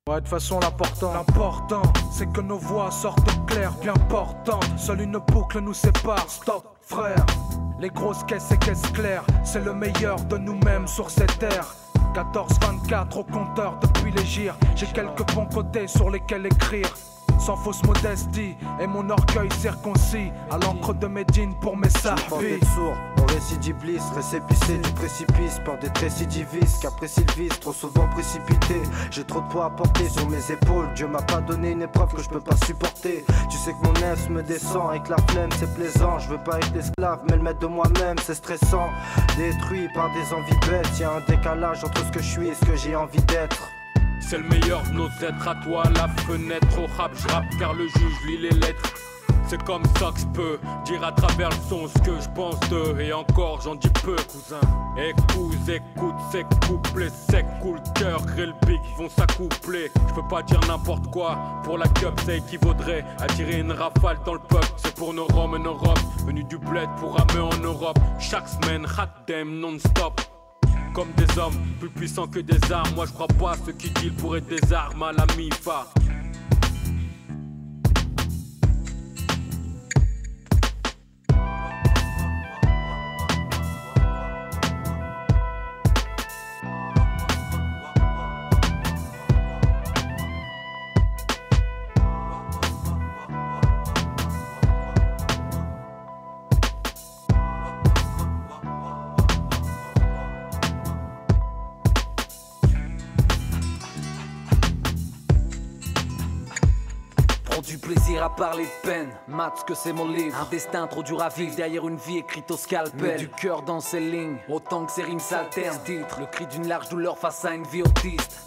Ouais, de toute façon, l'important, c'est que nos voix sortent claires, bien portantes. Seule une boucle nous sépare, stop, frère. Les grosses caisses et caisses claires, c'est le meilleur de nous-mêmes sur cette terre. 14-24 au compteur depuis les gires. J'ai quelques bons côtés sur lesquels écrire. Sans fausse modestie et mon orgueil circoncis à l'encre de Médine pour mes sarfis. Au récit d'Iblis, récépissé du précipice par des récidivistes qui apprécient le vice, trop souvent précipité. J'ai trop de poids à porter sur mes épaules. Dieu m'a pas donné une épreuve que je peux pas supporter. Tu sais que mon nef me descend avec la flemme, c'est plaisant. Je veux pas être esclave, mais le maître de moi-même, c'est stressant. Détruit par des envies bêtes, y'a un décalage entre ce que je suis et ce que j'ai envie d'être. C'est le meilleur de nos êtres, à toi la fenêtre. Au rap, je rappe car le juge lit les lettres. C'est comme ça que je peux dire à travers le son ce que je pense d'eux. Et encore j'en dis peu, cousin. Écoute, c'est couplé, sec, cool cœur, grill big, ils vont s'accoupler. Je peux pas dire n'importe quoi, pour la cup ça équivaudrait à tirer une rafale dans le pub. C'est pour nos roms et nos robes, venus du bled pour ramer en Europe. Chaque semaine, rat them non-stop. Comme des hommes, plus puissants que des armes. Moi je crois pas à ceux qui deal pour être des armes à la MIFA. Du plaisir à parler de peine, maths que c'est mon livre. Un destin trop dur à vivre derrière une vie écrite au scalpel. Mets du cœur dans ces lignes, autant que ces rimes s'alternent. Titre, le cri d'une large douleur face à une vie autiste.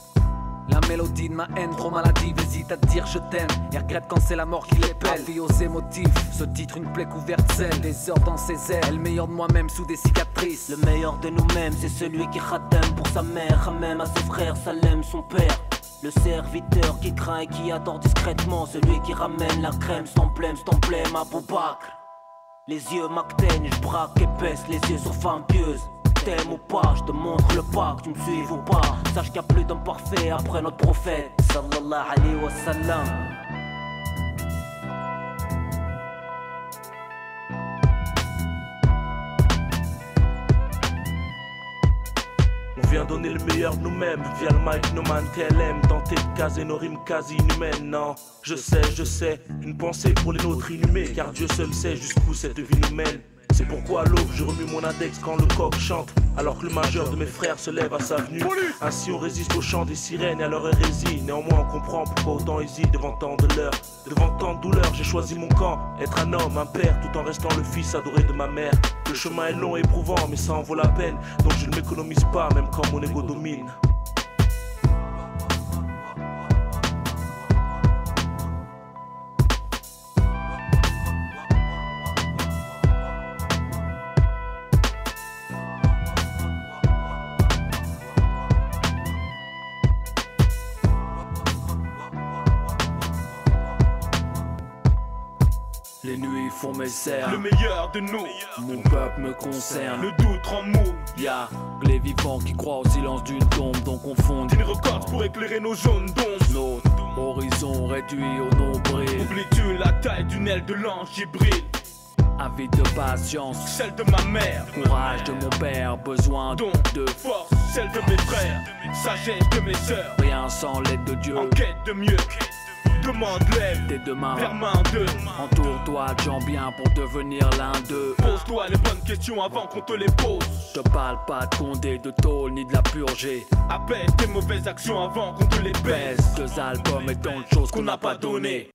La mélodie de ma haine trop maladive hésite à te dire je t'aime et regrette quand c'est la mort qui les pèle. Vie aux émotifs, ce titre une plaie couverte sel. Des heures dans ses ailes, le meilleur de moi-même sous des cicatrices. Le meilleur de nous-mêmes, c'est celui qui khatem pour sa mère, même à ses frères, Salem son père. Le serviteur qui craint et qui adore discrètement, celui qui ramène la crème, stemplem à Boubacre. Les yeux m'acteignent, je braque épaisse, les yeux sur femme pieuse. T'aimes ou pas, je te montre le pas, que tu me suives ou pas. Sache qu'il n'y a plus d'homme parfait après notre prophète, sallallahu alayhi wa sallam. On vient donner le meilleur de nous-mêmes, via le mic, no man TLM. Tenter de caser nos rimes quasi inhumaines, non. Je sais, une pensée pour les nôtres inhumés. Car Dieu seul sait jusqu'où cette vie nous mène. C'est pourquoi à l'aube je remue mon index quand le coq chante, alors que le majeur de mes frères se lève à sa venue. Ainsi on résiste au chant des sirènes et à leur hérésie. Néanmoins on comprend pourquoi autant hésite devant tant de l'heure. Devant tant de douleur j'ai choisi mon camp, être un homme, un père, tout en restant le fils adoré de ma mère. Le chemin est long et éprouvant mais ça en vaut la peine, donc je ne m'économise pas même quand mon ego domine. Les nuits font mes serres, Le meilleur de nous, mon peuple me concerne. le doute rend mou. Y'a les vivants qui croient au silence d'une tombe, donc on fonde Une records pour éclairer nos jaunes d'onde. notre horizon réduit au nombril. Oublies-tu la taille d'une aile de l'ange qui brille? Avide de patience, Celle de ma mère, courage de mon père, besoin don de force, celle de mes frères, sagesse de mes sœurs, rien sans l'aide de Dieu. en quête de mieux. Demande l'aide Dès demain, vers main d'eux. entoure-toi de gens bien pour devenir l'un d'eux. Pose-toi les bonnes questions avant qu'on te les pose. Je te parle pas de Condé, de tôle ni de la purgée. Appelle tes mauvaises actions avant qu'on te les baisse. Baisse 2 albums et tant de choses qu'on n'a pas donné.